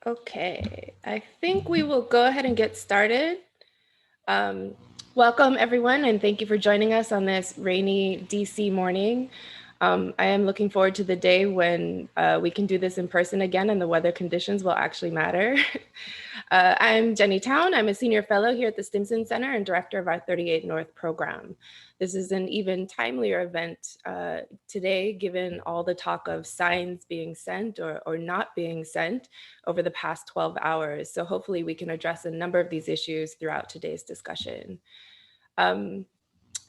Okay, I think we will go ahead and get started. Um, Welcome, everyone, and thank you for joining us on this rainy DC morning. I am looking forward to the day when we can do this in person again and the weather conditions will actually matter. I'm Jenny Town. I'm a senior fellow here at the Stimson Center and director of our 38 North program. This is an even timelier event today, given all the talk of signs being sent or not being sent over the past 12 hours. So hopefully we can address a number of these issues throughout today's discussion. Um,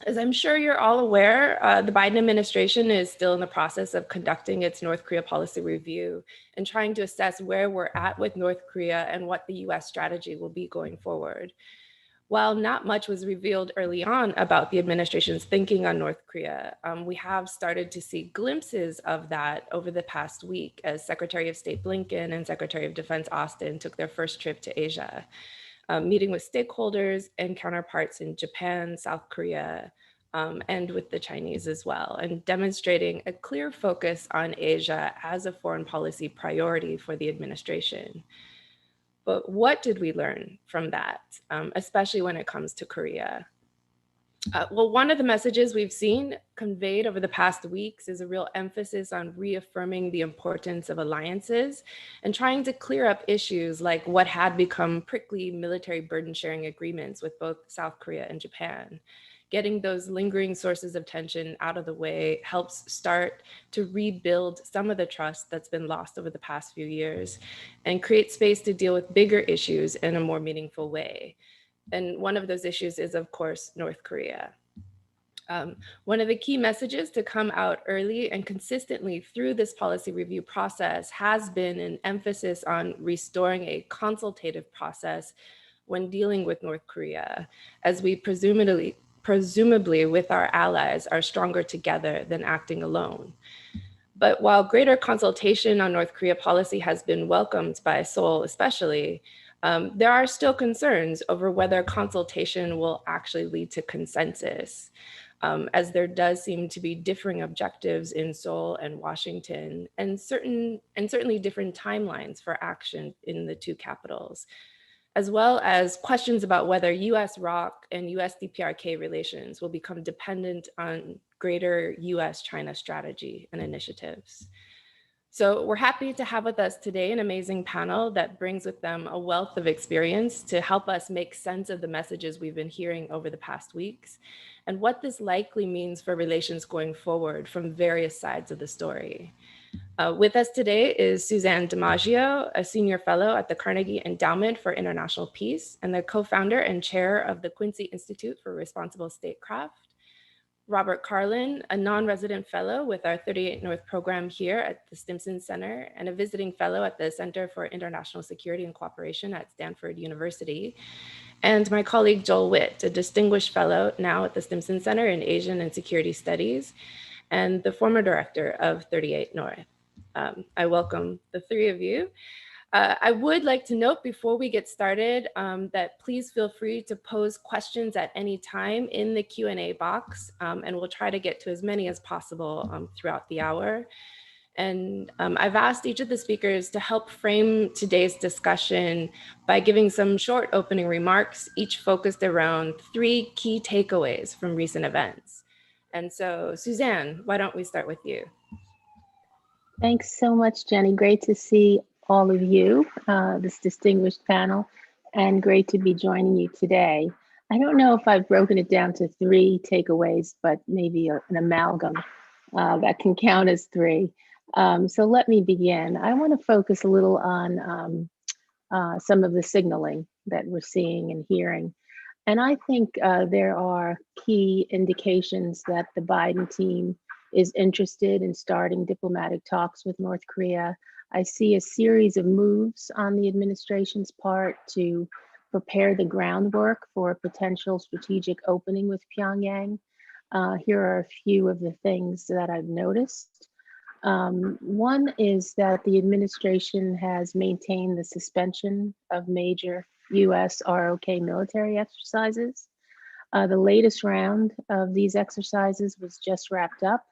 as I'm sure you're all aware, the Biden administration is still in the process of conducting its North Korea policy review and trying to assess where we're at with North Korea and what the US strategy will be going forward. While not much was revealed early on about the administration's thinking on North Korea, we have started to see glimpses of that over the past week as Secretary of State Blinken and Secretary of Defense Austin took their first trip to Asia, meeting with stakeholders and counterparts in Japan, South Korea, and with the Chinese as well, and demonstrating a clear focus on Asia as a foreign policy priority for the administration. But what did we learn from that, especially when it comes to Korea? Well, one of the messages we've seen conveyed over the past weeks is a real emphasis on reaffirming the importance of alliances and trying to clear up issues like what had become prickly military burden sharing agreements with both South Korea and Japan. Getting those lingering sources of tension out of the way helps start to rebuild some of the trust that's been lost over the past few years and create space to deal with bigger issues in a more meaningful way. And one of those issues is, of course, North Korea. One of the key messages to come out early and consistently through this policy review process has been an emphasis on restoring a consultative process when dealing with North Korea, as we presumably with our allies are stronger together than acting alone. But while greater consultation on North Korea policy has been welcomed by Seoul especially, there are still concerns over whether consultation will actually lead to consensus, as there does seem to be differing objectives in Seoul and Washington, and certainly different timelines for action in the two capitals, as well as questions about whether US ROC and US DPRK relations will become dependent on greater US China strategy and initiatives. So we're happy to have with us today an amazing panel that brings with them a wealth of experience to help us make sense of the messages we've been hearing over the past weeks and what this likely means for relations going forward from various sides of the story. With us today is Suzanne DiMaggio, a senior fellow at the Carnegie Endowment for International Peace and the co-founder and chair of the Quincy Institute for Responsible Statecraft. Robert Carlin, a non-resident fellow with our 38 North program here at the Stimson Center and a visiting fellow at the Center for International Security and Cooperation at Stanford University. And my colleague Joel Witt, a distinguished fellow now at the Stimson Center in Asian and Security Studies and the former director of 38 North. I welcome the three of you. I would like to note before we get started that please feel free to pose questions at any time in the Q&A box, and we'll try to get to as many as possible throughout the hour. And I've asked each of the speakers to help frame today's discussion by giving some short opening remarks, each focused around three key takeaways from recent events. And so, Suzanne, why don't we start with you? Thanks so much, Jenny. Great to see all of you, this distinguished panel, and great to be joining you today. I don't know if I've broken it down to three takeaways, but maybe an amalgam that can count as three. So let me begin. I want to focus a little on some of the signaling that we're seeing and hearing. And I think there are key indications that the Biden team is interested in starting diplomatic talks with North Korea. I see a series of moves on the administration's part to prepare the groundwork for a potential strategic opening with Pyongyang. Here are a few of the things that I've noticed. One is that the administration has maintained the suspension of major US ROK military exercises. The latest round of these exercises was just wrapped up.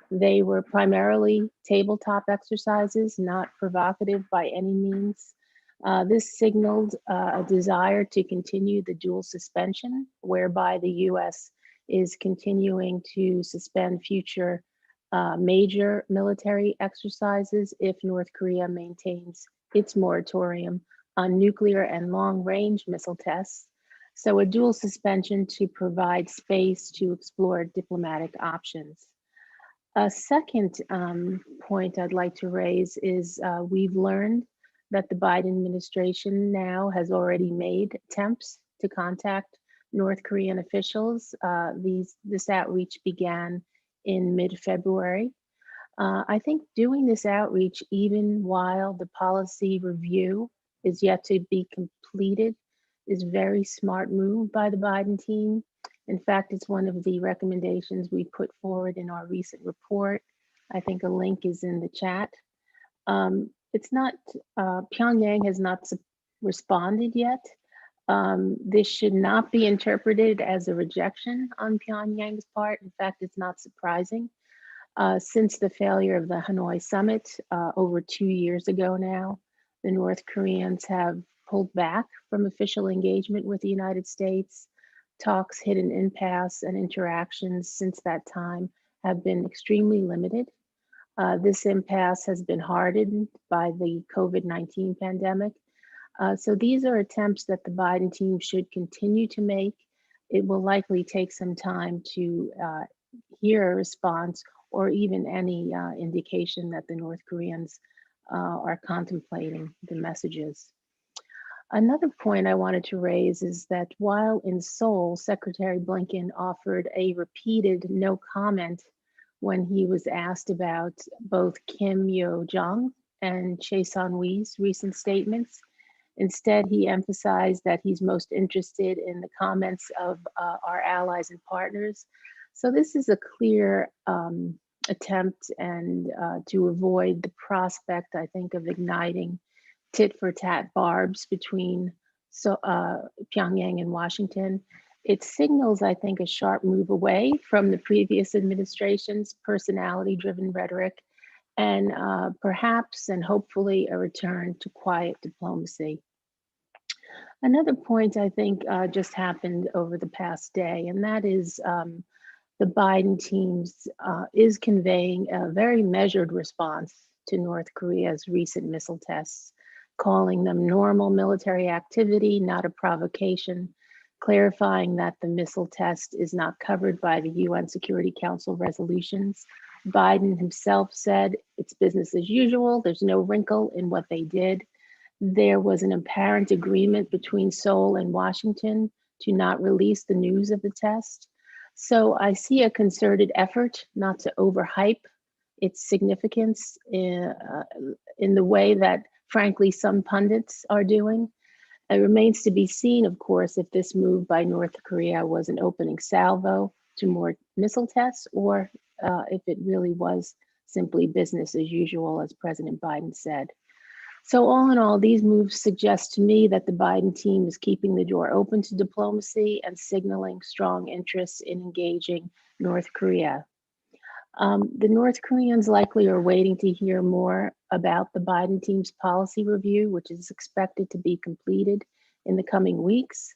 They were primarily tabletop exercises, not provocative by any means. This signaled a desire to continue the dual suspension, whereby the US is continuing to suspend future major military exercises if North Korea maintains its moratorium on nuclear and long range missile tests. So, a dual suspension to provide space to explore diplomatic options. A second point I'd like to raise is we've learned that the Biden administration now has already made attempts to contact North Korean officials. This outreach began in mid-February. I think doing this outreach, even while the policy review is yet to be completed, is very smart move by the Biden team. In fact, it's one of the recommendations we put forward in our recent report. I think a link is in the chat. It's not, Pyongyang has not responded yet. This should not be interpreted as a rejection on Pyongyang's part. In fact, it's not surprising. Since the failure of the Hanoi summit over 2 years ago now, the North Koreans have pulled back from official engagement with the United States. Talks hit an impasse, and interactions since that time have been extremely limited. This impasse has been hardened by the COVID-19 pandemic. So these are attempts that the Biden team should continue to make. It will likely take some time to hear a response or even any indication that the North Koreans are contemplating the messages. Another point I wanted to raise is that while in Seoul, Secretary Blinken offered a repeated no comment when he was asked about both Kim Yo Jong and Choi Son-hui's recent statements. Instead, he emphasized that he's most interested in the comments of our allies and partners. So this is a clear attempt and to avoid the prospect, I think, of igniting tit for tat barbs between Pyongyang and Washington. It signals, I think, a sharp move away from the previous administration's personality driven rhetoric and perhaps and hopefully a return to quiet diplomacy. Another point I think just happened over the past day, and that is the Biden teams is conveying a very measured response to North Korea's recent missile tests, calling them normal military activity, not a provocation, clarifying that the missile test is not covered by the UN Security Council resolutions. Biden himself said it's business as usual. There's no wrinkle in what they did. There was an apparent agreement between Seoul and Washington to not release the news of the test. So I see a concerted effort not to overhype its significance in the way that, frankly, some pundits are doing. It remains to be seen, of course, if this move by North Korea was an opening salvo to more missile tests or if it really was simply business as usual, as President Biden said. So all in all, these moves suggest to me that the Biden team is keeping the door open to diplomacy and signaling strong interest in engaging North Korea. The North Koreans likely are waiting to hear more about the Biden team's policy review, which is expected to be completed in the coming weeks.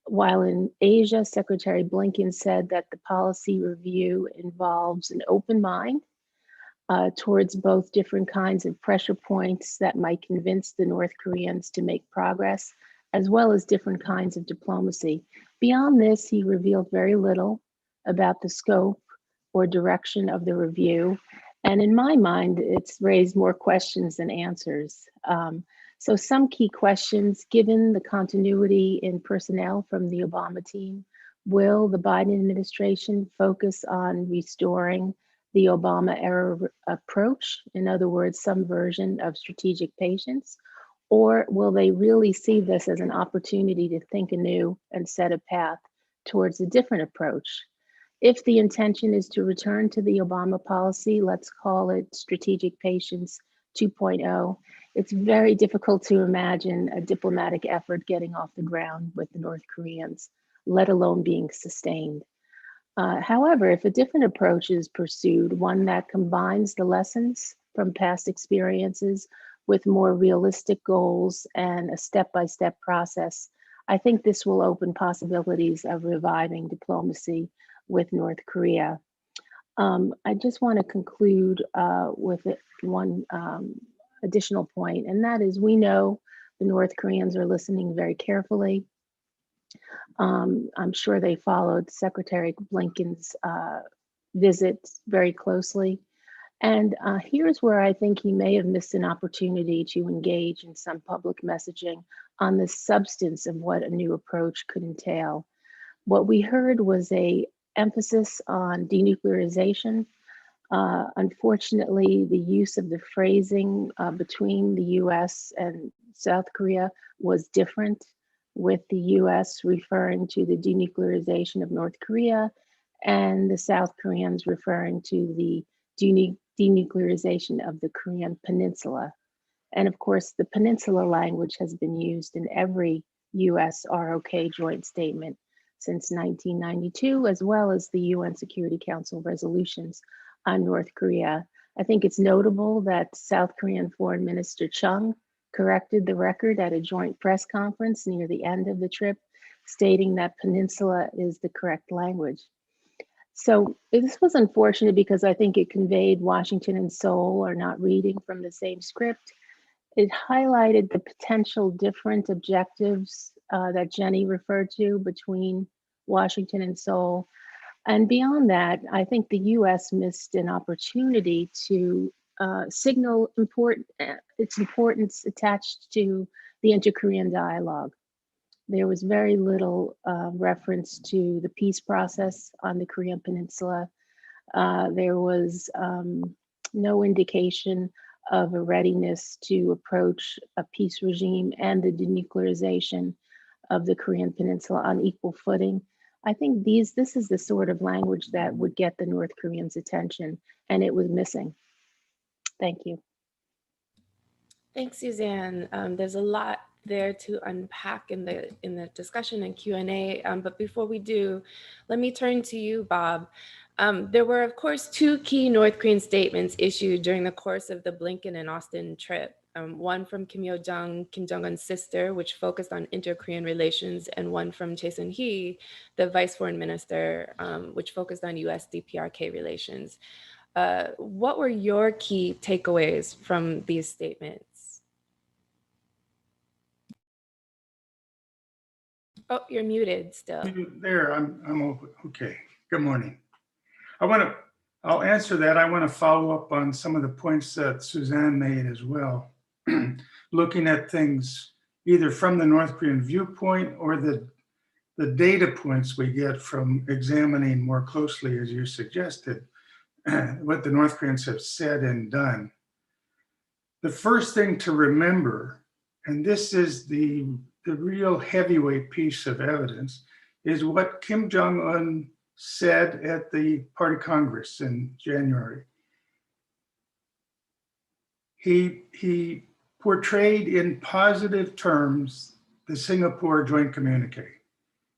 While in Asia, Secretary Blinken said that the policy review involves an open mind towards both different kinds of pressure points that might convince the North Koreans to make progress, as well as different kinds of diplomacy. Beyond this, he revealed very little about the scope or direction of the review. And in my mind, it's raised more questions than answers. So some key questions, given the continuity in personnel from the Obama team, will the Biden administration focus on restoring the Obama era approach, in other words, some version of strategic patience, or will they really see this as an opportunity to think anew and set a path towards a different approach? If the intention is to return to the Obama policy, let's call it strategic patience 2.0, it's very difficult to imagine a diplomatic effort getting off the ground with the North Koreans, let alone being sustained. However, if a different approach is pursued, one that combines the lessons from past experiences with more realistic goals and a step-by-step process, I think this will open possibilities of reviving diplomacy with North Korea. I just want to conclude with one additional point, and that is we know the North Koreans are listening very carefully. I'm sure they followed Secretary Blinken's visits very closely. And here's where I think he may have missed an opportunity to engage in some public messaging on the substance of what a new approach could entail. What we heard was a emphasis on denuclearization. Unfortunately, the use of the phrasing between the US and South Korea was different, with the US referring to the denuclearization of North Korea and the South Koreans referring to the denuclearization of the Korean Peninsula. And of course, the peninsula language has been used in every US ROK joint statement since 1992, as well as the UN Security Council resolutions on North Korea. I think it's notable that South Korean Foreign Minister Chung corrected the record at a joint press conference near the end of the trip, stating that peninsula is the correct language. So this was unfortunate because I think it conveyed Washington and Seoul are not reading from the same script. It highlighted the potential different objectives that Jenny referred to between Washington and Seoul. And beyond that, I think the US missed an opportunity to signal its importance attached to the inter-Korean dialogue. There was very little reference to the peace process on the Korean Peninsula. There was no indication of a readiness to approach a peace regime and the denuclearization of the Korean Peninsula on equal footing. I think this is the sort of language that would get the North Koreans' attention, and it was missing. Thank you. Thanks, Suzanne. There's a lot there to unpack in the discussion and Q&A. But before we do, let me turn to you, Bob. There were, of course, two key North Korean statements issued during the course of the Blinken and Austin trip. One from Kim Yo-jong, Kim Jong-un's sister, which focused on inter-Korean relations, and one from Chae Sun-hee, the vice foreign minister, which focused on US-DPRK relations. What were your key takeaways from these statements? Oh, you're muted still. There, I'm okay. Good morning. I'll answer that. I want to follow up on some of the points that Suzanne made as well. Looking at things either from the North Korean viewpoint or the data points we get from examining more closely, as you suggested, what the North Koreans have said and done. The first thing to remember, and this is the real heavyweight piece of evidence, is what Kim Jong-un said at the Party Congress in January. He portrayed in positive terms the Singapore joint communique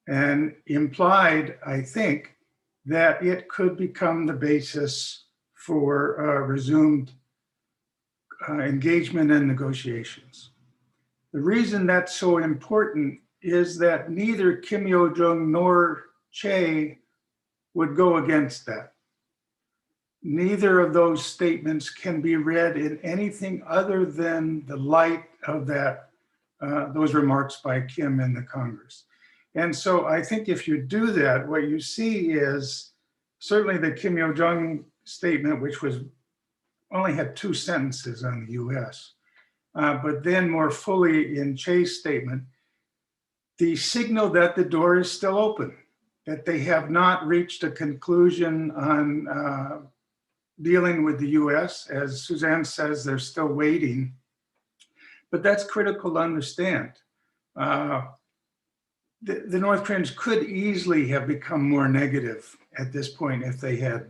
and implied, I think, that it could become the basis for resumed engagement and negotiations. The reason that's so important is that neither Kim Yo-jong nor Chae would go against that. Neither of those statements can be read in anything other than the light of those remarks by Kim in the Congress. And so I think if you do that, what you see is certainly the Kim Yo-jong statement, which only had 2 sentences on the US, but then more fully in Chae's statement, the signal that the door is still open, that they have not reached a conclusion on dealing with the US. As Suzanne says, they're still waiting, but that's critical to understand. The North Koreans could easily have become more negative at this point if they had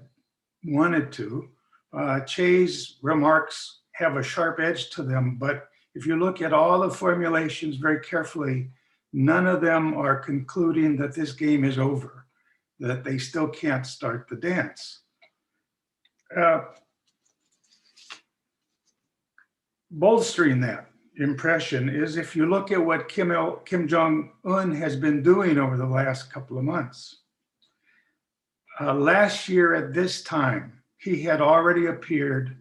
wanted to. Chae's remarks have a sharp edge to them, but if you look at all the formulations very carefully, none of them are concluding that this game is over, that they still can't start the dance. bolstering that impression is if you look at what Kim Jong-un has been doing over the last couple of months. Last year at this time, he had already appeared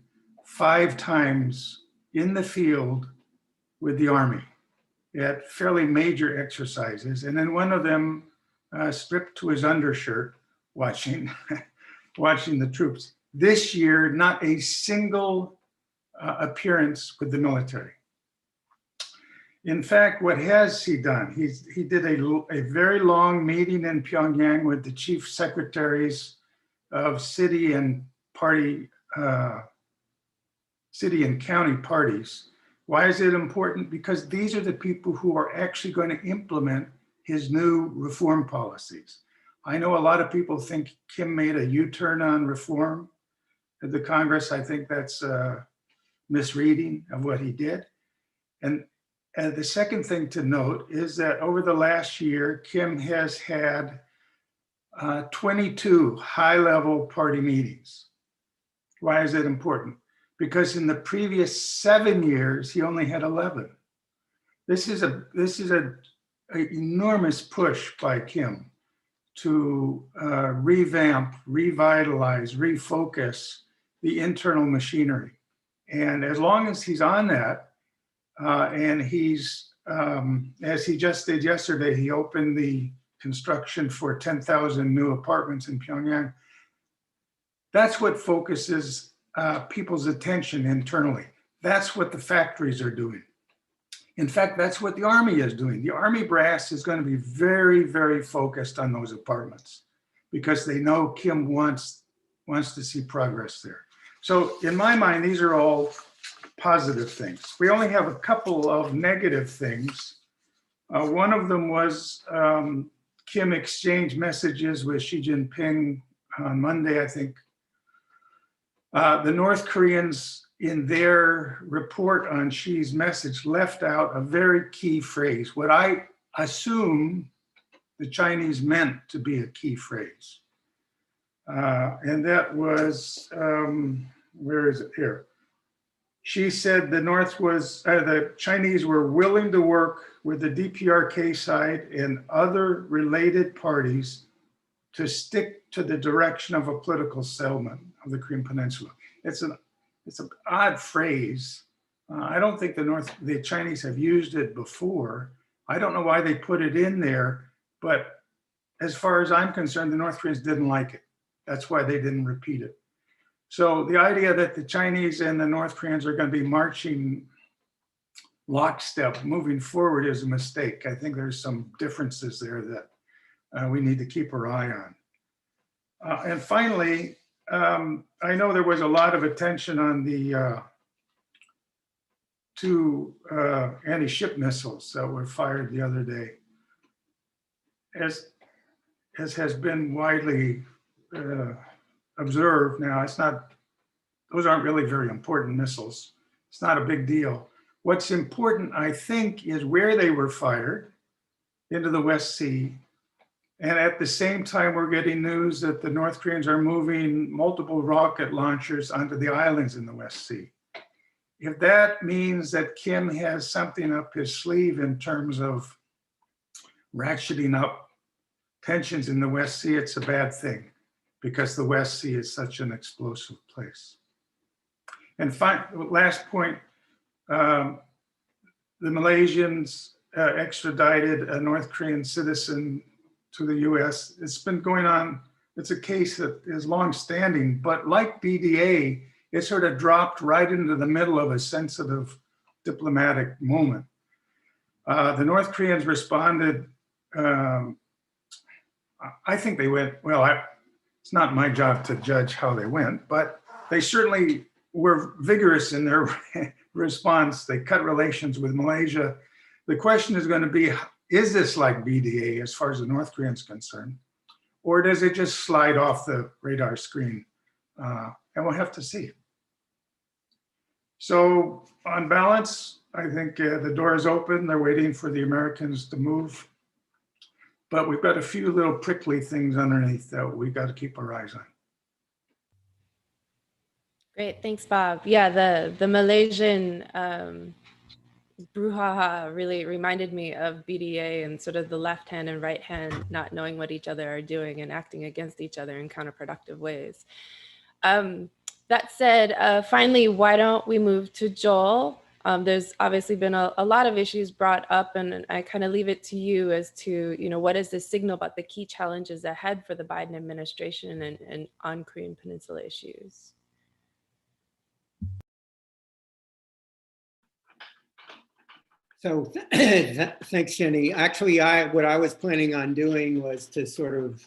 5 times in the field with the Army at fairly major exercises. And then one of them stripped to his undershirt watching, watching the troops. This year, not a single appearance with the military. In fact, what has he done? He did a very long meeting in Pyongyang with the chief secretaries of city and county parties. Why is it important? Because these are the people who are actually going to implement his new reform policies. I know a lot of people think Kim made a U-turn on reform at the Congress. I think that's a misreading of what he did. And the second thing to note is that over the last year, Kim has had 22 high-level party meetings. Why is it important? Because in the previous 7 years, he only had 11. This is an enormous push by Kim to revamp, revitalize, refocus the internal machinery. And as long as he's on that, and he's, as he just did yesterday, he opened the construction for 10,000 new apartments in Pyongyang. That's what focuses people's attention internally. That's what the factories are doing. In fact, that's what the Army is doing. The Army brass is going to be very, very focused on those apartments because they know Kim wants to see progress there. So in my mind, these are all positive things. We only have a couple of negative things. One of them was Kim exchanged messages with Xi Jinping on Monday, I think. The North Koreans, in their report on Xi's message, left out a very key phrase, what I assume the Chinese meant to be a key phrase. And that was, where is it here? She said the Chinese were willing to work with the DPRK side and other related parties to stick to the direction of a political settlement of the Korean Peninsula. It's an odd phrase. I don't think the Chinese have used it before. I don't know why they put it in there, but as far as I'm concerned, the North Koreans didn't like it. That's why they didn't repeat it. So the idea that the Chinese and the North Koreans are going to be marching lockstep moving forward is a mistake. I think there's some differences there that we need to keep our eye on. And finally, I know there was a lot of attention on the 2 anti-ship missiles that were fired the other day. As has been widely observed now, those aren't really very important missiles. It's not a big deal. What's important, I think, is where they were fired, into the West Sea. And at the same time, we're getting news that the North Koreans are moving multiple rocket launchers onto the islands in the West Sea. If that means that Kim has something up his sleeve in terms of ratcheting up tensions in the West Sea, it's a bad thing because the West Sea is such an explosive place. And last point, the Malaysians extradited a North Korean citizen to the US. It's been going on. It's a case that is long-standing, but like BDA, it sort of dropped right into the middle of a sensitive diplomatic moment. The North Koreans responded, I think they went, well, it's not my job to judge how they went, but they certainly were vigorous in their response. They cut relations with Malaysia. The question is going to be, is this like BDA as far as the North Koreans concerned, or does it just slide off the radar screen? And we'll have to see. So on balance, I think the door is open. They're waiting for the Americans to move. But we've got a few little prickly things underneath that we got to keep our eyes on. Great, thanks, Bob. Yeah, the Malaysian brouhaha really reminded me of BDA and sort of the left hand and right hand not knowing what each other are doing and acting against each other in counterproductive ways. That said, finally, why don't we move to Joel? There's obviously been a lot of issues brought up, and I kind of leave it to you as to, what does this signal about the key challenges ahead for the Biden administration and on Korean Peninsula issues? So thanks, Jenny. Actually, what I was planning on doing was to sort of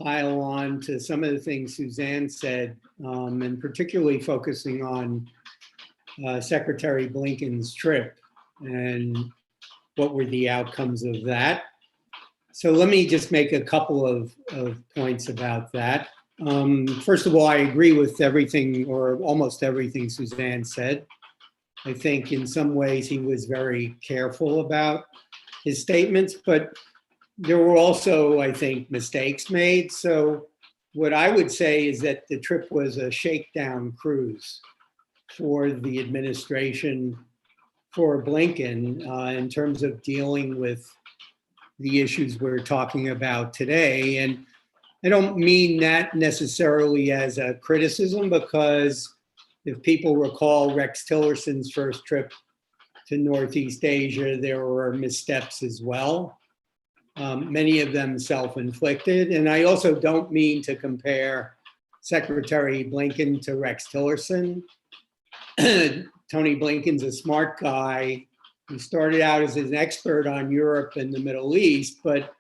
pile on to some of the things Suzanne said, and particularly focusing on Secretary Blinken's trip and what were the outcomes of that. So let me just make a couple of points about that. First of all, I agree with everything or almost everything Suzanne said. I think in some ways he was very careful about his statements, but there were also, I think, mistakes made. So what I would say is that the trip was a shakedown cruise for the administration, for Blinken, in terms of dealing with the issues we're talking about today. And I don't mean that necessarily as a criticism, because if people recall Rex Tillerson's first trip to Northeast Asia, there were missteps as well, many of them self-inflicted. And I also don't mean to compare Secretary Blinken to Rex Tillerson. Tony Blinken's a smart guy. He started out as an expert on Europe and the Middle East, but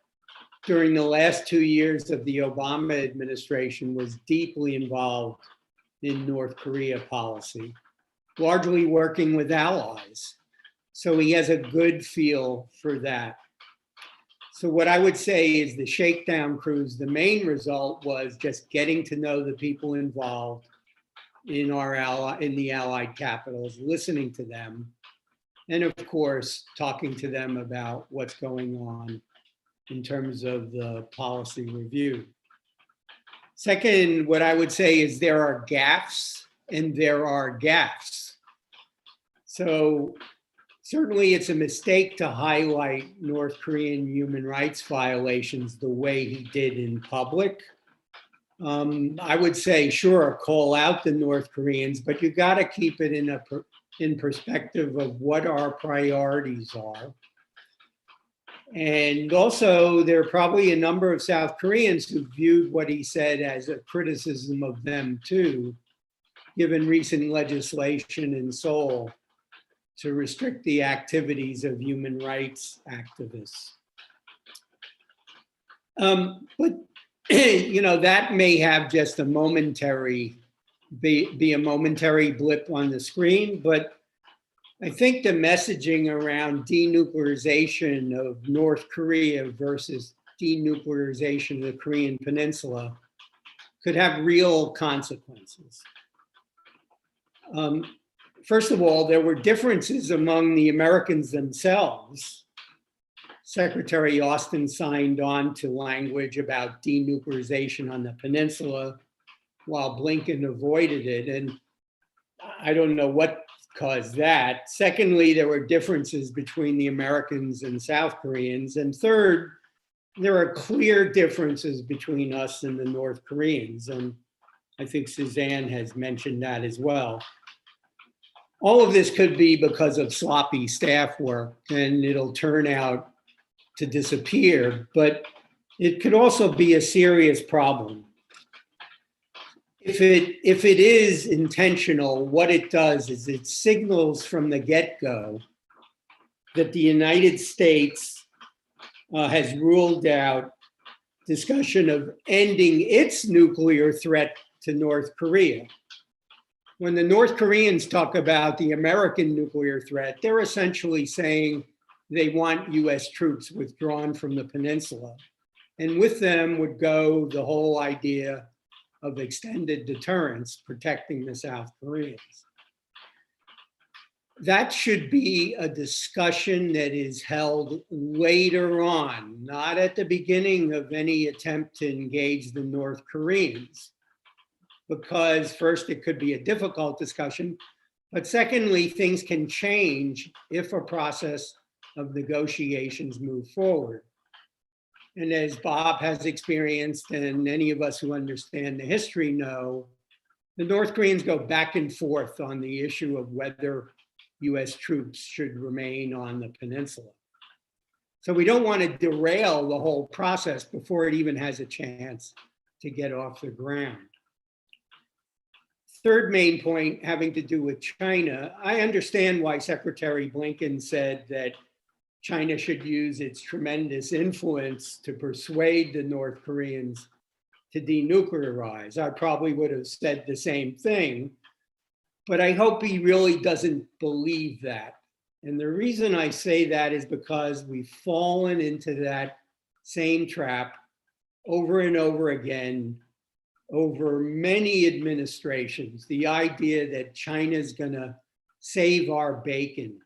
during the last 2 years of the Obama administration was deeply involved in North Korea policy, largely working with allies. So he has a good feel for that. So what I would say is the shakedown cruise, the main result was just getting to know the people involved in the allied capitals, listening to them, and of course, talking to them about what's going on in terms of the policy review. Second, what I would say is there are gaffes and there are gaffes. So certainly it's a mistake to highlight North Korean human rights violations the way he did in public. I would say, sure, call out the North Koreans, but you got to keep it in perspective of what our priorities are. And also, there are probably a number of South Koreans who viewed what he said as a criticism of them too, given recent legislation in Seoul to restrict the activities of human rights activists. But that may have just a momentary, be a momentary blip on the screen, but I think the messaging around denuclearization of North Korea versus denuclearization of the Korean Peninsula could have real consequences. First of all, there were differences among the Americans themselves. Secretary Austin signed on to language about denuclearization on the peninsula, while Blinken avoided it. And I don't know what caused that. Secondly, there were differences between the Americans and South Koreans. And third, there are clear differences between us and the North Koreans. And I think Suzanne has mentioned that as well. All of this could be because of sloppy staff work, and it'll turn out to disappear, but it could also be a serious problem. If it is intentional, what it does is it signals from the get-go that the United States has ruled out discussion of ending its nuclear threat to North Korea. When the North Koreans talk about the American nuclear threat, they're essentially saying they want US troops withdrawn from the peninsula. And with them would go the whole idea of extended deterrence, protecting the South Koreans. That should be a discussion that is held later on, not at the beginning of any attempt to engage the North Koreans. because first, it could be a difficult discussion, but secondly, things can change if a process of negotiations move forward. And as Bob has experienced, and any of us who understand the history know, the North Koreans go back and forth on the issue of whether US troops should remain on the peninsula. So we don't want to derail the whole process before it even has a chance to get off the ground. Third main point having to do with China, I understand why Secretary Blinken said that China should use its tremendous influence to persuade the North Koreans to denuclearize. I probably would have said the same thing, but I hope he really doesn't believe that. And the reason I say that is because we've fallen into that same trap over and over again over many administrations, the idea that China's gonna save our bacon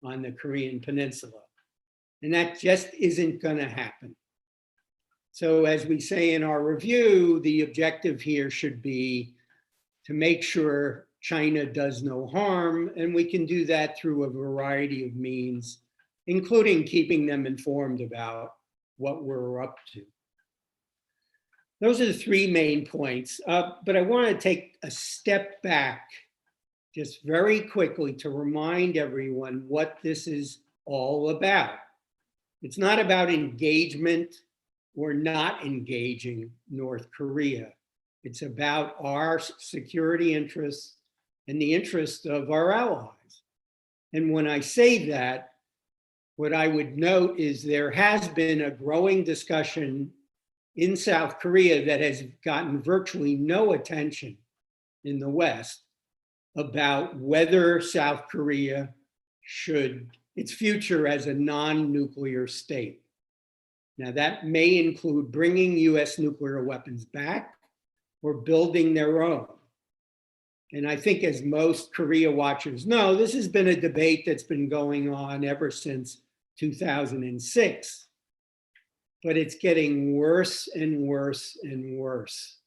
on the Korean Peninsula. And that just isn't gonna happen. So as we say in our review, the objective here should be to make sure China does no harm, and we can do that through a variety of means, including keeping them informed about what we're up to. Those are the three main points, but I want to take a step back just very quickly to remind everyone what this is all about. It's not about engagement or not engaging North Korea. It's about our security interests and the interests of our allies. And when I say that, what I would note is there has been a growing discussion in South Korea that has gotten virtually no attention in the West about whether South Korea should, its future as a non-nuclear state. Now that may include bringing US nuclear weapons back or building their own. And I think as most Korea watchers know, this has been a debate that's been going on ever since 2006. But it's getting worse and worse and worse,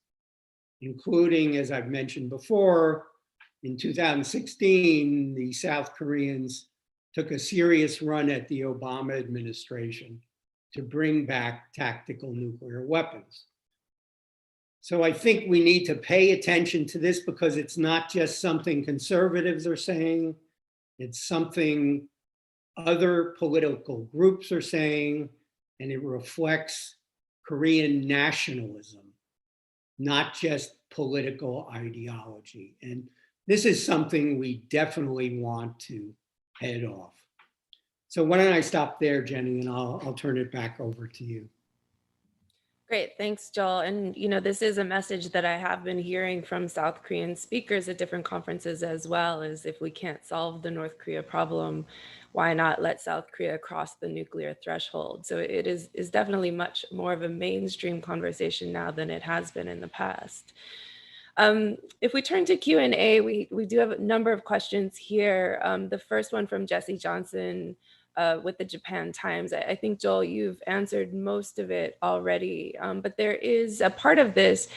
including, as I've mentioned before, in 2016, the South Koreans took a serious run at the Obama administration to bring back tactical nuclear weapons. So I think we need to pay attention to this because it's not just something conservatives are saying, it's something other political groups are saying, and it reflects Korean nationalism, not just political ideology. And this is something we definitely want to head off. So why don't I stop there, Jenny, and I'll turn it back over to you. Great, thanks, Joel. And this is a message that I have been hearing from South Korean speakers at different conferences as well, is if we can't solve the North Korea problem, why not let South Korea cross the nuclear threshold? So it is definitely much more of a mainstream conversation now than it has been in the past. If we turn to Q&A, we do have a number of questions here. The first one from Jesse Johnson with the Japan Times. I think, Joel, you've answered most of it already, but there is a part of this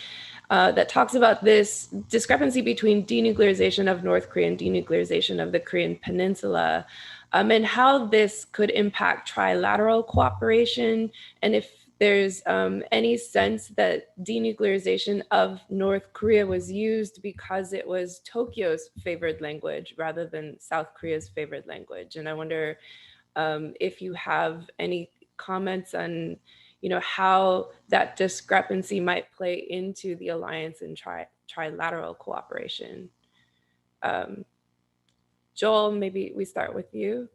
that talks about this discrepancy between denuclearization of North Korea and denuclearization of the Korean Peninsula, and how this could impact trilateral cooperation, and if there's any sense that denuclearization of North Korea was used because it was Tokyo's favored language rather than South Korea's favored language. And I wonder if you have any comments on, how that discrepancy might play into the alliance and trilateral cooperation. Joel, maybe we start with you.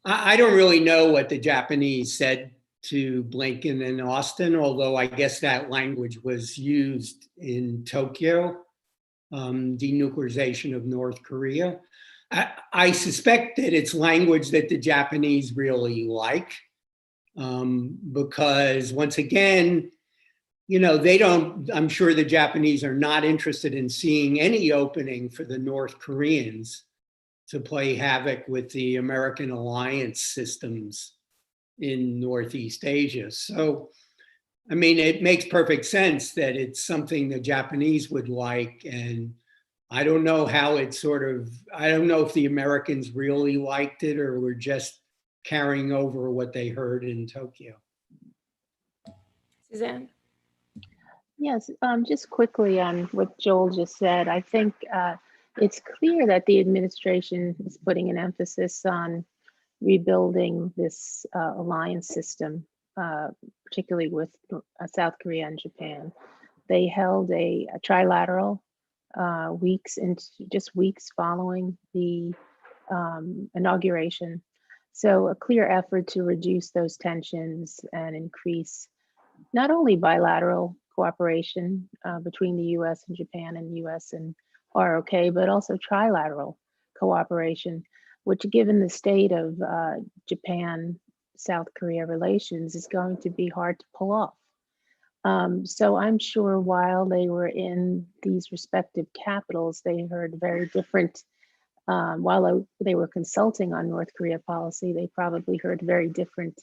I don't really know what the Japanese said to Blinken and Austin, although I guess that language was used in Tokyo, denuclearization of North Korea. I suspect that it's language that the Japanese really like, because once again, I'm sure the Japanese are not interested in seeing any opening for the North Koreans to play havoc with the American alliance systems in Northeast Asia. So I mean, it makes perfect sense that it's something the Japanese would like. And I don't know how it I don't know if the Americans really liked it or were just carrying over what they heard in Tokyo. Suzanne? Yes, just quickly on what Joel just said, I think it's clear that the administration is putting an emphasis on rebuilding this alliance system, particularly with South Korea and Japan. They held a trilateral just weeks following the inauguration. So a clear effort to reduce those tensions and increase not only bilateral cooperation between the US and Japan and US and ROK, but also trilateral cooperation, which given the state of Japan-South Korea relations is going to be hard to pull off. So I'm sure while they were in these respective capitals, they heard very different, while they were consulting on North Korea policy, they probably heard very different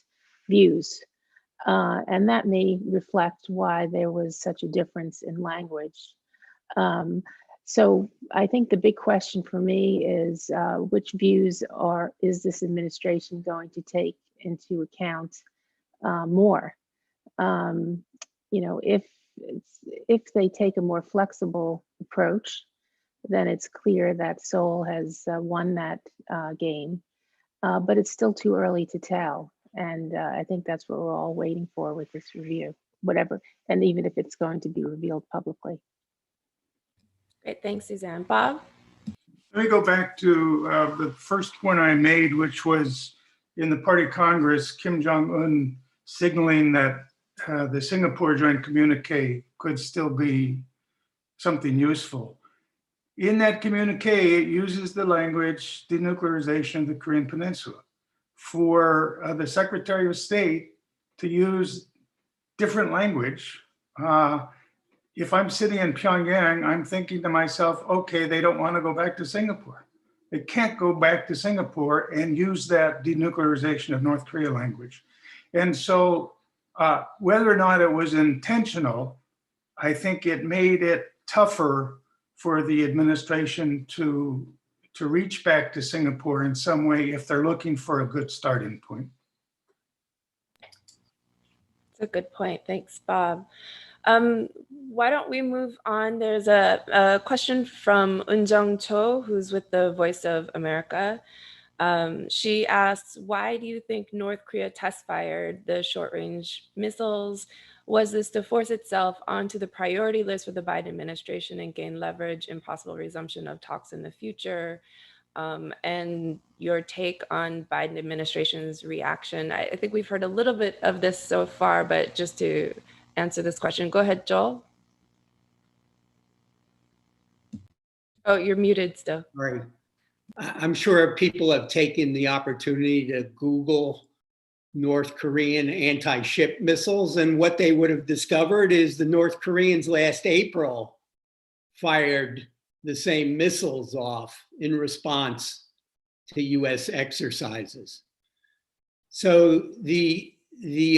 views. And that may reflect why there was such a difference in language. So I think the big question for me is which views is this administration going to take into account more? You know, if they take a more flexible approach, then it's clear that Seoul has won that game, but it's still too early to tell. And I think that's what we're all waiting for with this review, whatever, and even if it's going to be revealed publicly. Great, thanks, Suzanne. Bob? Let me go back to the first point I made, which was in the Party Congress, Kim Jong-un signaling that the Singapore joint communique could still be something useful. In that communique, it uses the language denuclearization of the Korean Peninsula. For the Secretary of State to use different language, if I'm sitting in Pyongyang, I'm thinking to myself, okay, they don't want to go back to Singapore. They can't go back to Singapore and use that denuclearization of North Korea language. And so whether or not it was intentional, I think it made it tougher for the administration to reach back to Singapore in some way if they're looking for a good starting point. That's a good point. Thanks, Bob. Why don't we move on? There's a question from Eunjung Cho, who's with the Voice of America. She asks, why do you think North Korea test fired the short-range missiles? Was this to force itself onto the priority list for the Biden administration and gain leverage in possible resumption of talks in the future? And your take on Biden administration's reaction. I think we've heard a little bit of this so far, but just to answer this question, go ahead, Joel. Oh, you're muted still. Right. I'm sure people have taken the opportunity to Google North Korean anti-ship missiles, and what they would have discovered is the North Koreans last April fired the same missiles off in response to US exercises. So the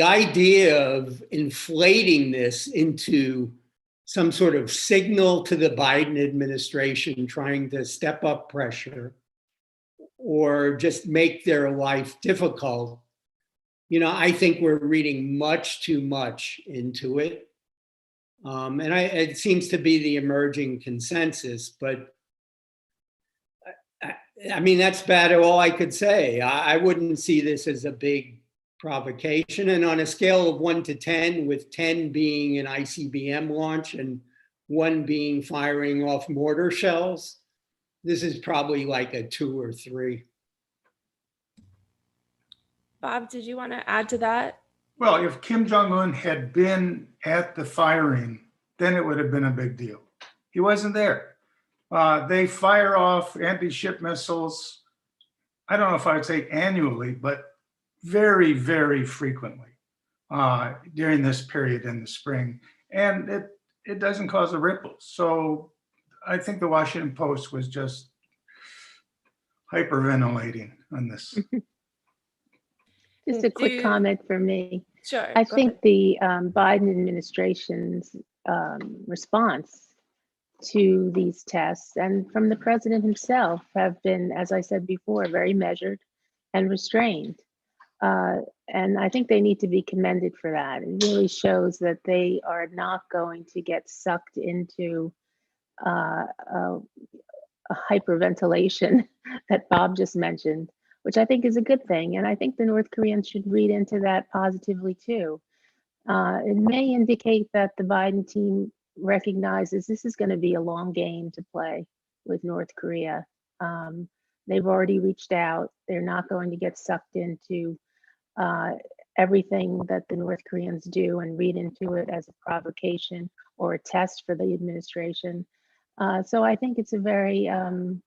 idea of inflating this into some sort of signal to the Biden administration trying to step up pressure or just make their life difficult, you know, I think we're reading much too much into it. And it seems to be the emerging consensus, but I mean, that's about all I could say. I wouldn't see this as a big provocation. And on a scale of 1 to 10, with 10 being an ICBM launch and 1 being firing off mortar shells, this is probably like a 2 or 3. Bob, did you want to add to that? Well, if Kim Jong-un had been at the firing, then it would have been a big deal. He wasn't there. They fire off anti-ship missiles, I don't know if I would say annually, but very, very frequently during this period in the spring. And it doesn't cause a ripple. So I think the Washington Post was just hyperventilating on this. Just a quick comment for me. Sure. I Go think ahead. the Biden administration's response to these tests and from the president himself have been, as I said before, very measured and restrained. And I think they need to be commended for that. It really shows that they are not going to get sucked into a hyperventilation that Bob just mentioned, which I think is a good thing. And I think the North Koreans should read into that positively too. It may indicate that the Biden team recognizes this is going to be a long game to play with North Korea. They've already reached out. They're not going to get sucked into everything that the North Koreans do and read into it as a provocation or a test for the administration. So I think it's a very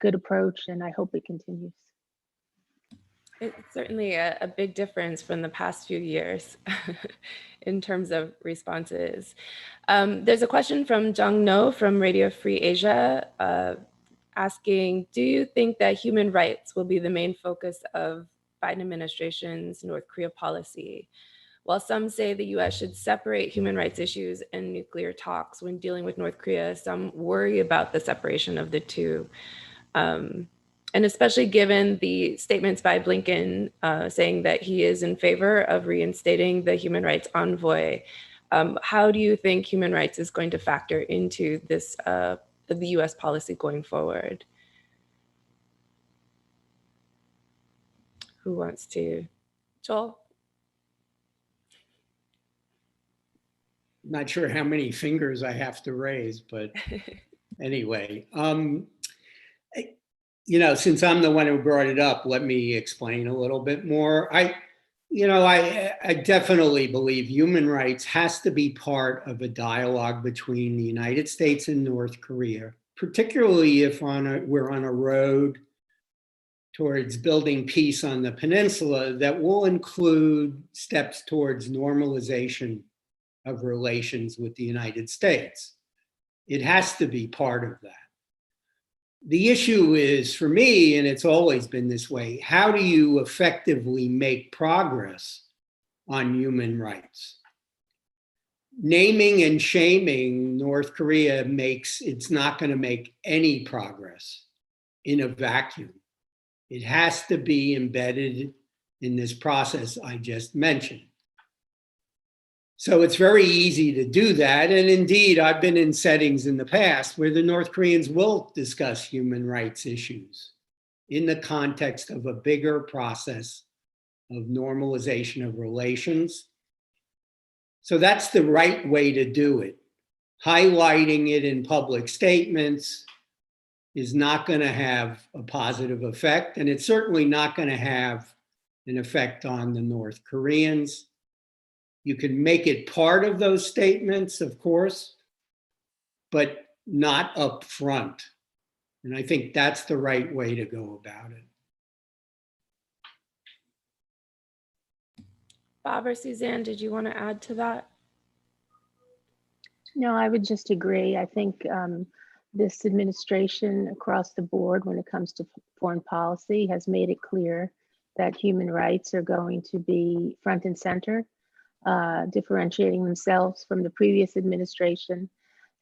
good approach, and I hope it continues. It's certainly a big difference from the past few years in terms of responses. There's a question from Jung No from Radio Free Asia asking, do you think that human rights will be the main focus of Biden administration's North Korea policy? While some say the US should separate human rights issues and nuclear talks when dealing with North Korea, some worry about the separation of the two. And especially given the statements by Blinken saying that he is in favor of reinstating the human rights envoy, how do you think human rights is going to factor into this, the US policy going forward? Who wants to? Joel? Not sure how many fingers I have to raise, but anyway, since I'm the one who brought it up, let me explain a little bit more. I definitely believe human rights has to be part of a dialogue between the United States and North Korea, particularly if we're on a road towards building peace on the peninsula that will include steps towards normalization of relations with the United States. It has to be part of that. The issue is, for me, and it's always been this way, how do you effectively make progress on human rights? Naming and shaming North Korea it's not going to make any progress in a vacuum. It has to be embedded in this process I just mentioned. So it's very easy to do that. And indeed, I've been in settings in the past where the North Koreans will discuss human rights issues in the context of a bigger process of normalization of relations. So that's the right way to do it. Highlighting it in public statements is not going to have a positive effect, and it's certainly not going to have an effect on the North Koreans. You can make it part of those statements, of course, but not up front. And I think that's the right way to go about it. Bob or Suzanne, did you want to add to that? No, I would just agree. I think this administration across the board, when it comes to foreign policy, has made it clear that human rights are going to be front and center, differentiating themselves from the previous administration.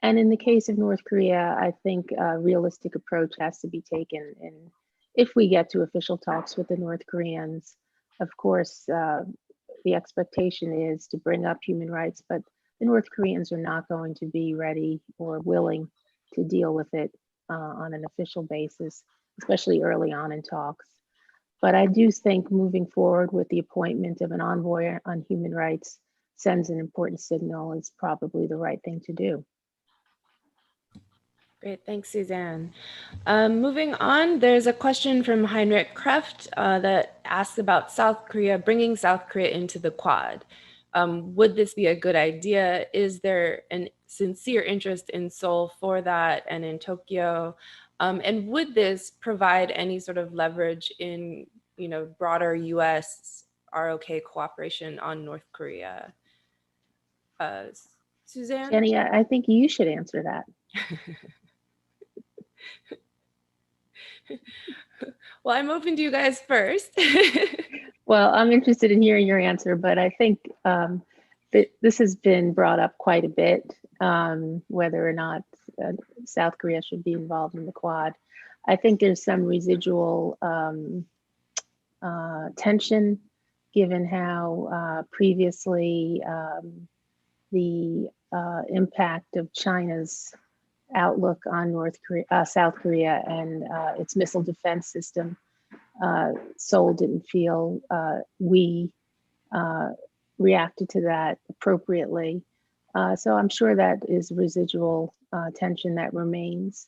And in the case of North Korea, I think a realistic approach has to be taken. And if we get to official talks with the North Koreans, of course, the expectation is to bring up human rights, but the North Koreans are not going to be ready or willing to deal with it on an official basis, especially early on in talks. But I do think moving forward with the appointment of an envoy on human rights sends an important signal. It's probably the right thing to do. Great, thanks, Suzanne. Moving on, there's a question from Heinrich Kreft that asks about South Korea, bringing South Korea into the Quad. Would this be a good idea? Is there a sincere interest in Seoul for that and in Tokyo? And would this provide any sort of leverage in, broader US ROK cooperation on North Korea? Suzanne? Jenny, I think you should answer that. Well, I'm open to you guys first. Well, I'm interested in hearing your answer, but I think that this has been brought up quite a bit, whether or not South Korea should be involved in the Quad. I think there's some residual tension, given how previously the impact of China's outlook on South Korea and its missile defense system. Seoul didn't feel we reacted to that appropriately. So I'm sure that is residual tension that remains.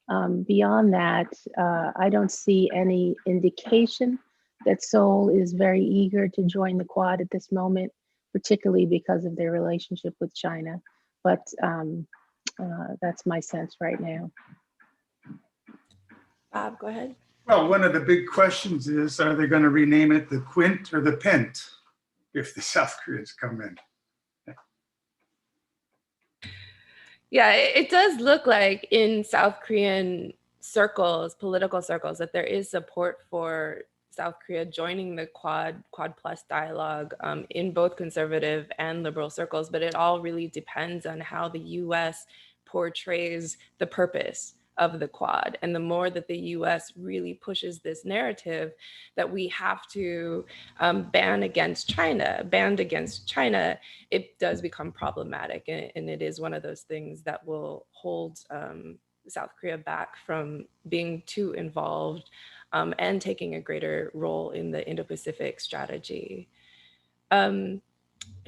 Beyond that, I don't see any indication that Seoul is very eager to join the Quad at this moment, particularly because of their relationship with China. But that's my sense right now. Bob, go ahead. Well, one of the big questions is, are they going to rename it the Quint or the Pent if the South Koreans come in? Yeah, it does look like in South Korean circles, political circles, that there is support for South Korea joining the Quad Plus dialogue in both conservative and liberal circles, but it all really depends on how the US portrays the purpose of the Quad. And the more that the US really pushes this narrative that we have to ban against China, it does become problematic. And it is one of those things that will hold South Korea back from being too involved and taking a greater role in the Indo-Pacific strategy. I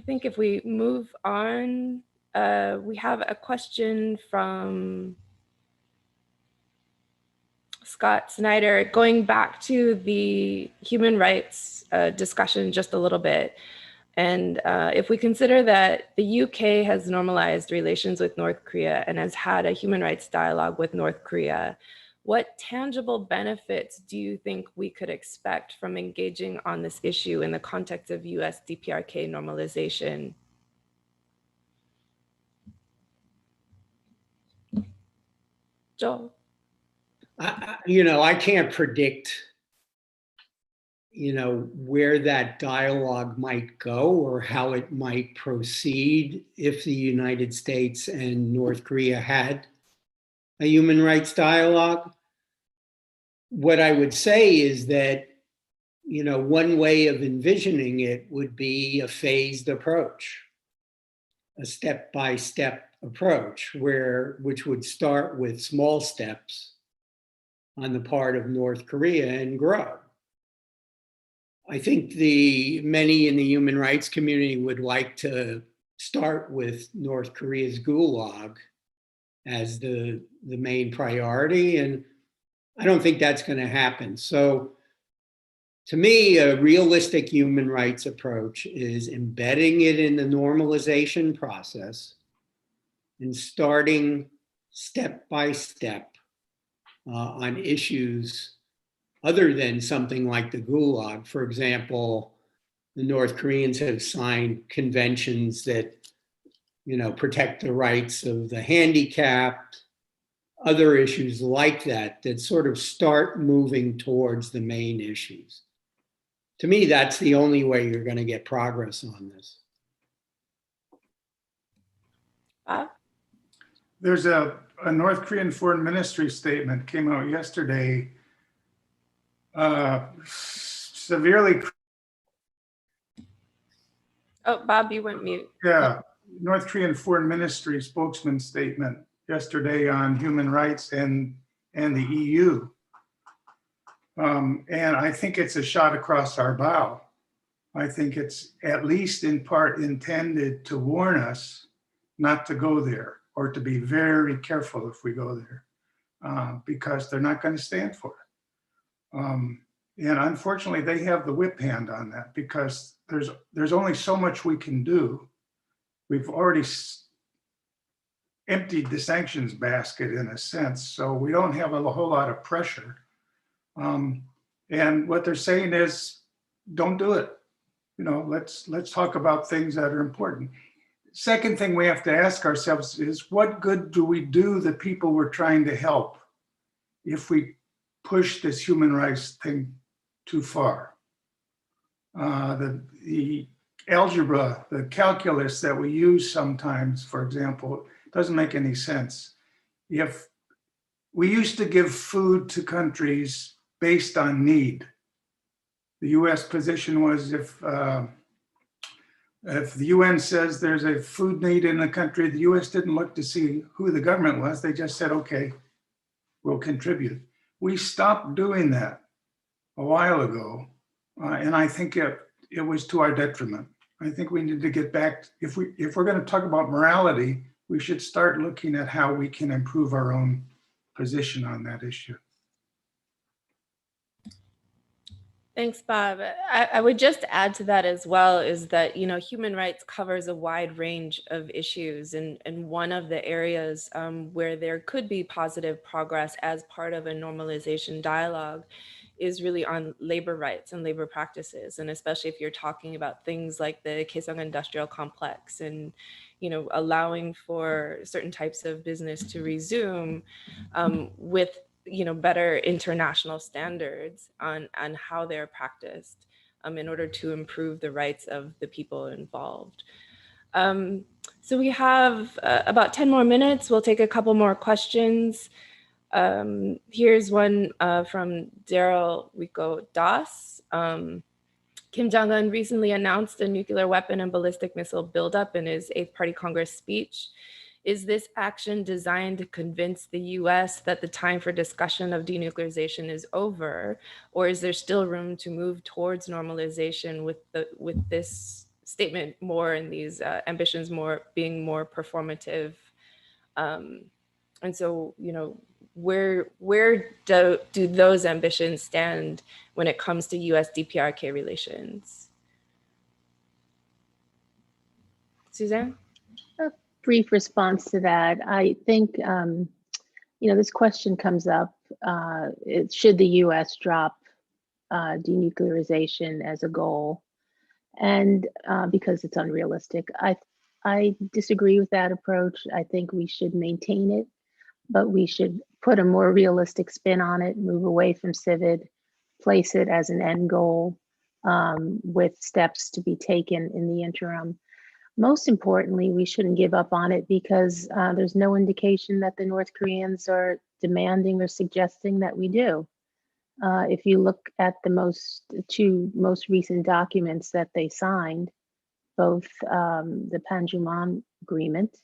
think if we move on, we have a question from Scott Snyder, going back to the human rights discussion just a little bit. And if we consider that the UK has normalized relations with North Korea and has had a human rights dialogue with North Korea, what tangible benefits do you think we could expect from engaging on this issue in the context of US DPRK normalization? Joel? I can't predict, where that dialogue might go or how it might proceed if the United States and North Korea had a human rights dialogue. What I would say is that, one way of envisioning it would be a phased approach, a step-by-step approach, which would start with small steps on the part of North Korea and grow. I think many in the human rights community would like to start with North Korea's gulag as the main priority, and I don't think that's going to happen. So to me, a realistic human rights approach is embedding it in the normalization process and starting step by step on issues other than something like the gulag. For example, the North Koreans have signed conventions that, protect the rights of the handicapped, other issues like that sort of start moving towards the main issues. To me, that's the only way you're going to get progress on this. There's a North Korean foreign ministry statement came out yesterday, severely. Oh, Bob, you went mute. Yeah, North Korean foreign ministry spokesman statement yesterday on human rights and the EU. And I think it's a shot across our bow. I think it's at least in part intended to warn us not to go there, or to be very careful if we go there, because they're not going to stand for it. And unfortunately, they have the whip hand on that, because there's only so much we can do. We've already emptied the sanctions basket in a sense, so we don't have a whole lot of pressure. And what they're saying is, don't do it. Let's talk about things that are important. Second thing we have to ask ourselves is, what good do we do the people we're trying to help if we push this human rights thing too far? The algebra, the calculus that we use sometimes, for example, doesn't make any sense. If we used to give food to countries based on need, the US position was if the UN says there's a food need in a country, the US didn't look to see who the government was. They just said, okay, we'll contribute. We stopped doing that a while ago. And I think it was to our detriment. I think we need to get back, if we're going to talk about morality, we should start looking at how we can improve our own position on that issue. Thanks, Bob. I would just add to that as well is that, human rights covers a wide range of issues. And one of the areas where there could be positive progress as part of a normalization dialogue is really on labor rights and labor practices. And especially if you're talking about things like the Kaesong Industrial Complex and, allowing for certain types of business to resume with better international standards on how they're practiced in order to improve the rights of the people involved. So we have about 10 more minutes. We'll take a couple more questions. Here's one from Daryl Rico Das. Kim Jong-un recently announced a nuclear weapon and ballistic missile buildup in his 8th Party Congress speech. Is this action designed to convince the US that the time for discussion of denuclearization is over, or is there still room to move towards normalization with this statement more and these ambitions being more performative? And so, where do those ambitions stand when it comes to US DPRK relations? Suzanne? Brief response to that. I think, this question comes up, should the US drop denuclearization as a goal? And because it's unrealistic. I disagree with that approach. I think we should maintain it, but we should put a more realistic spin on it, move away from CIVID, place it as an end goal with steps to be taken in the interim. Most importantly, we shouldn't give up on it because there's no indication that the North Koreans are demanding or suggesting that we do. If you look at the two most recent documents that they signed, both the Panmunjom Agreement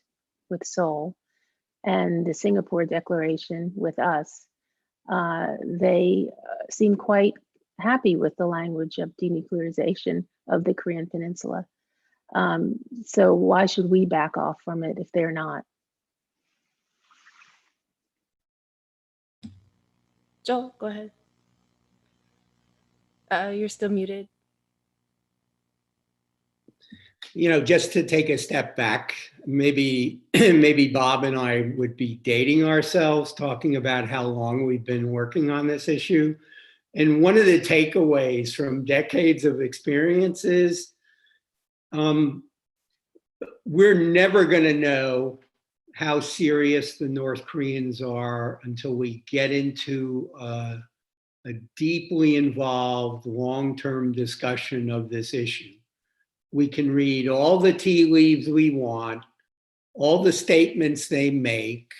with Seoul and the Singapore Declaration with us, they seem quite happy with the language of denuclearization of the Korean Peninsula. So why should we back off from it if they're not? Joel, go ahead. You're still muted. Just to take a step back, maybe Bob and I would be dating ourselves talking about how long we've been working on this issue. And one of the takeaways from decades of experience is we're never going to know how serious the North Koreans are until we get into a deeply involved long-term discussion of this issue. We can read all the tea leaves we want, all the statements they make,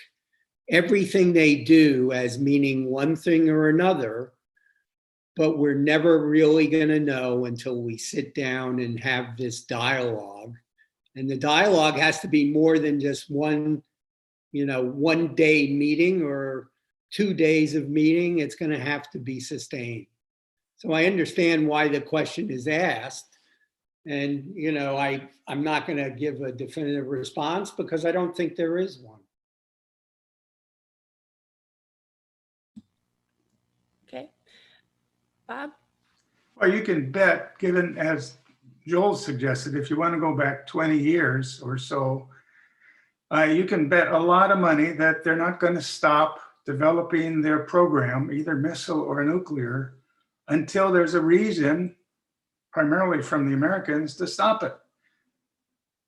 everything they do as meaning one thing or another, but we're never really going to know until we sit down and have this dialogue. And the dialogue has to be more than just one day meeting or 2 days of meeting. It's going to have to be sustained. So I understand why the question is asked. And, I'm not going to give a definitive response because I don't think there is one. Okay. Bob? Well, you can bet, given as Joel suggested, if you want to go back 20 years or so, you can bet a lot of money that they're not going to stop developing their program, either missile or nuclear, until there's a reason, primarily from the Americans, to stop it.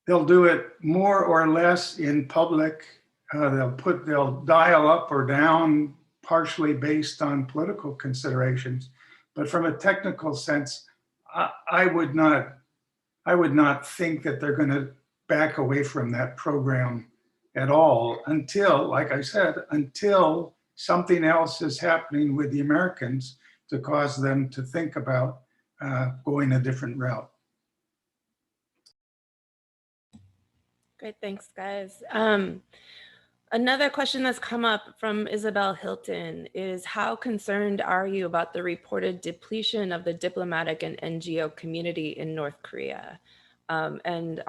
They'll do it more or less in public. They'll dial up or down partially based on political considerations. But from a technical sense, I would not think that they're going to back away from that program at all until, like I said, until something else is happening with the Americans to cause them to think about going a different route. Great, thanks, guys. Another question that's come up from Isabel Hilton is, how concerned are you about the reported depletion of the diplomatic and NGO community in North Korea? And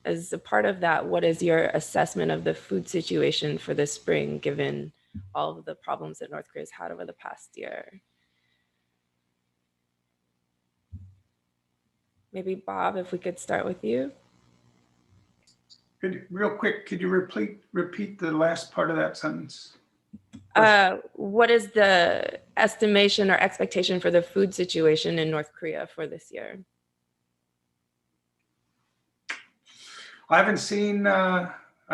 as a part of that, what is your assessment of the food situation for this spring, given all of the problems that North Korea's had over the past year? Maybe Bob, if we could start with you. Real quick, could you repeat the last part of that sentence? What is the estimation or expectation for the food situation in North Korea for this year? I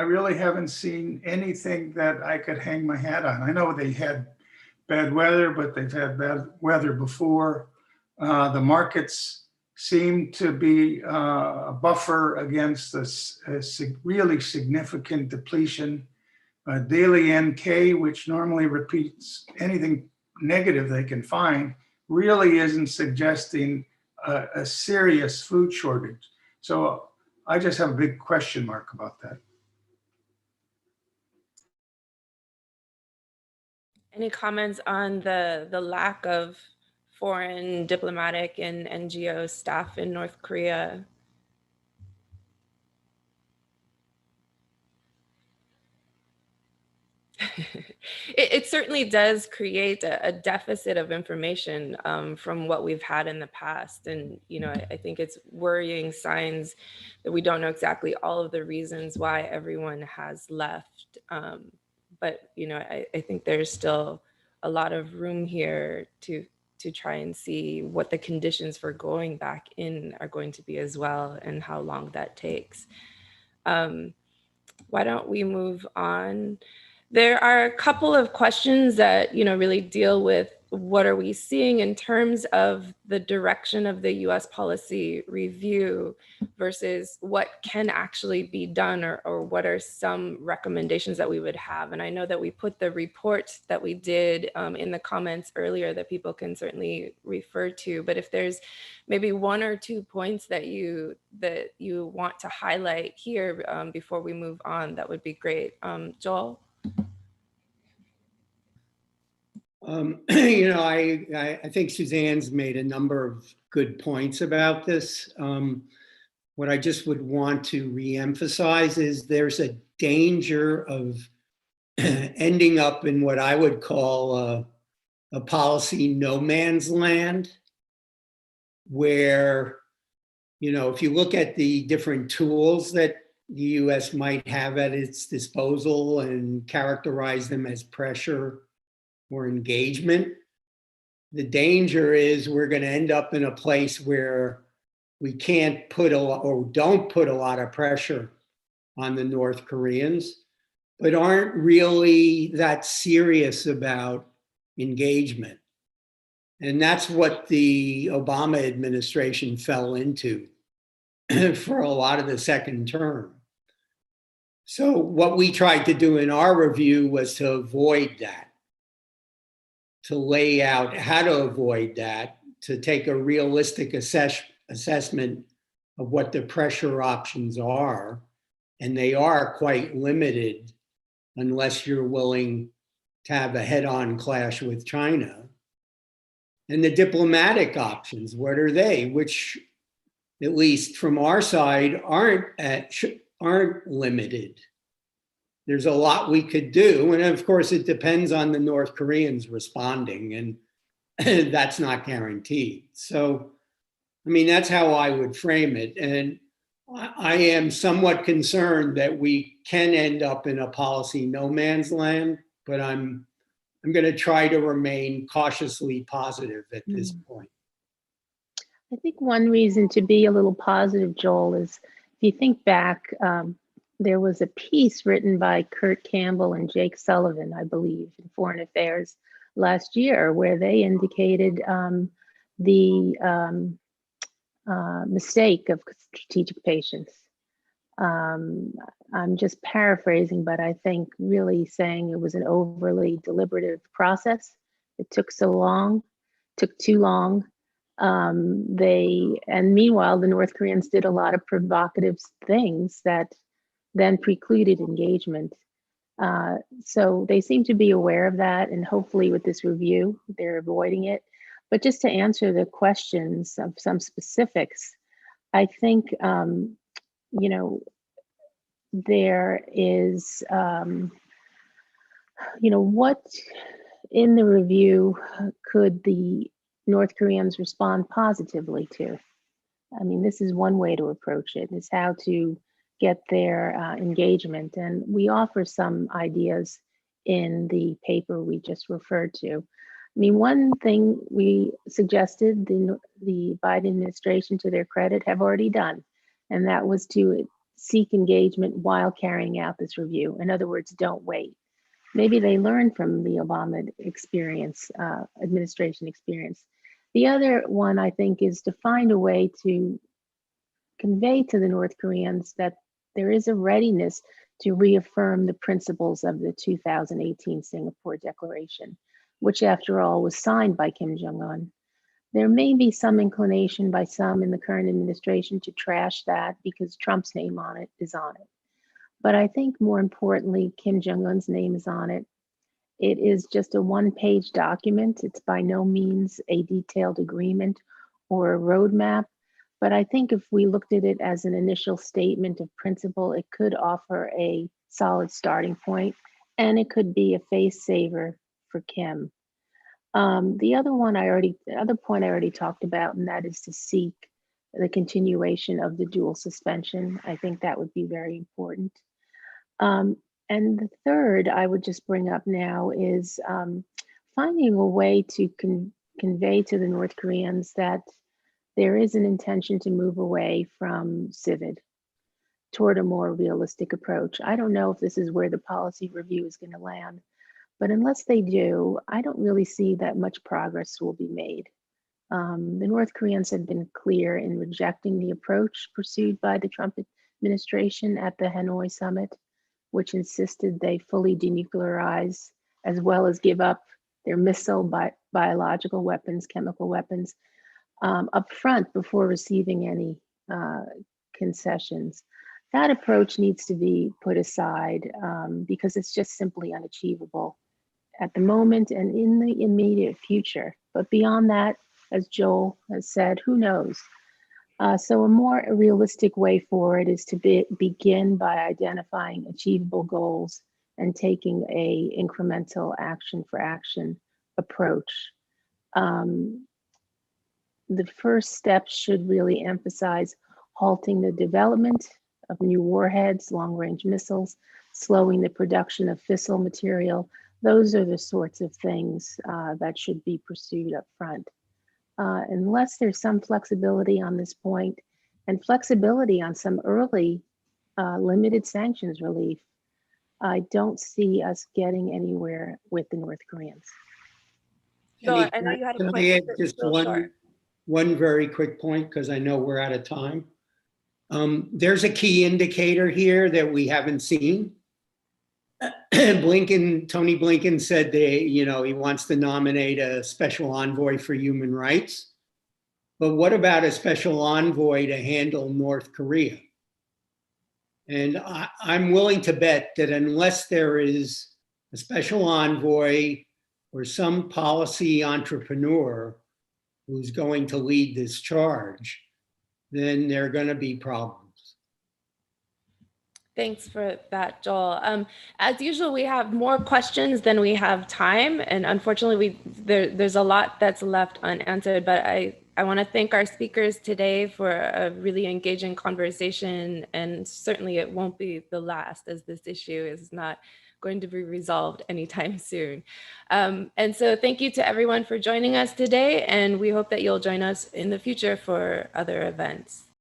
really haven't seen anything that I could hang my hat on. I know they had bad weather, but they've had bad weather before. The markets seem to be a buffer against a really significant depletion. Daily NK, which normally repeats anything negative they can find, really isn't suggesting a serious food shortage. So I just have a big question mark about that. Any comments on the lack of foreign diplomatic and NGO staff in North Korea? It certainly does create a deficit of information from what we've had in the past. And, I think it's worrying signs that we don't know exactly all of the reasons why everyone has left. But, I think there's still a lot of room here to try and see what the conditions for going back in are going to be as well, and how long that takes. Why don't we move on? There are a couple of questions that, really deal with what are we seeing in terms of the direction of the US policy review versus what can actually be done, or what are some recommendations that we would have. And I know that we put the report that we did in the comments earlier that people can certainly refer to, but if there's maybe one or two points that you want to highlight here before we move on, that would be great. Joel? I think Suzanne's made a number of good points about this. What I just would want to reemphasize is there's a danger of ending up in what I would call a policy no man's land, where, if you look at the different tools that the US might have at its disposal and characterize them as pressure or engagement, the danger is we're going to end up in a place where we can't put or don't put a lot of pressure on the North Koreans, but aren't really that serious about engagement. And that's what the Obama administration fell into for a lot of the second term. So what we tried to do in our review was to avoid that, to lay out how to avoid that, to take a realistic assessment of what the pressure options are. And they are quite limited unless you're willing to have a head-on clash with China. And the diplomatic options, what are they? Which, at least from our side, aren't limited. There's a lot we could do. And of course, it depends on the North Koreans responding, and that's not guaranteed. So, that's how I would frame it. And I am somewhat concerned that we can end up in a policy no man's land, but I'm going to try to remain cautiously positive at this point. I think one reason to be a little positive, Joel, is if you think back, there was a piece written by Kurt Campbell and Jake Sullivan, I believe, in Foreign Affairs last year, where they indicated the mistake of strategic patience. I'm just paraphrasing, but I think really saying it was an overly deliberative process. It took so long, took too long. And meanwhile, the North Koreans did a lot of provocative things that then precluded engagement. So they seem to be aware of that, and hopefully with this review, they're avoiding it. But just to answer the questions of some specifics, I think, you know, there is, what in the review could the North Koreans respond positively to? I mean, this is one way to approach it, is how to get their engagement. And we offer some ideas in the paper we just referred to. I mean, one thing we suggested the Biden administration, to their credit, have already done, and that was to seek engagement while carrying out this review. In other words, don't wait. Maybe they learned from the Obama experience, administration experience. The other one, I think, is to find a way to convey to the North Koreans that there is a readiness to reaffirm the principles of the 2018 Singapore Declaration, which, after all, was signed by Kim Jong-un. There may be some inclination by some in the current administration to trash that because Trump's name is on it. But I think more importantly, Kim Jong-un's name is on it. It is just a one-page document. It's by no means a detailed agreement or a roadmap. But I think if we looked at it as an initial statement of principle, it could offer a solid starting point, and it could be a face saver for Kim. The other point I already talked about, and that is to seek the continuation of the dual suspension. I think that would be very important. And the third I would just bring up now is finding a way to convey to the North Koreans that there is an intention to move away from CIVID toward a more realistic approach. I don't know if this is where the policy review is going to land, but unless they do, I don't really see that much progress will be made. The North Koreans have been clear in rejecting the approach pursued by the Trump administration at the Hanoi summit, which insisted they fully denuclearize as well as give up their missile, biological weapons, chemical weapons up front before receiving any concessions. That approach needs to be put aside because it's just simply unachievable at the moment and in the immediate future. But beyond that, as Joel has said, who knows? So a more realistic way forward is to begin by identifying achievable goals and taking a incremental action for action approach. The first step should really emphasize halting the development of new warheads, long-range missiles, slowing the production of fissile material. Those are the sorts of things that should be pursued up front. Unless there's some flexibility on this point and flexibility on some early limited sanctions relief, I don't see us getting anywhere with the North Koreans. Joel, I know you had a point. Can I add just one very quick point, because I know we're out of time. There's a key indicator here that we haven't seen. Tony Blinken said he wants to nominate a special envoy for human rights. But what about a special envoy to handle North Korea? And I'm willing to bet that unless there is a special envoy or some policy entrepreneur who's going to lead this charge, then there are going to be problems. Thanks for that, Joel. As usual, we have more questions than we have time. And unfortunately, there's a lot that's left unanswered. But I want to thank our speakers today for a really engaging conversation. And certainly it won't be the last, as this issue is not going to be resolved anytime soon. And so thank you to everyone for joining us today. And we hope that you'll join us in the future for other events.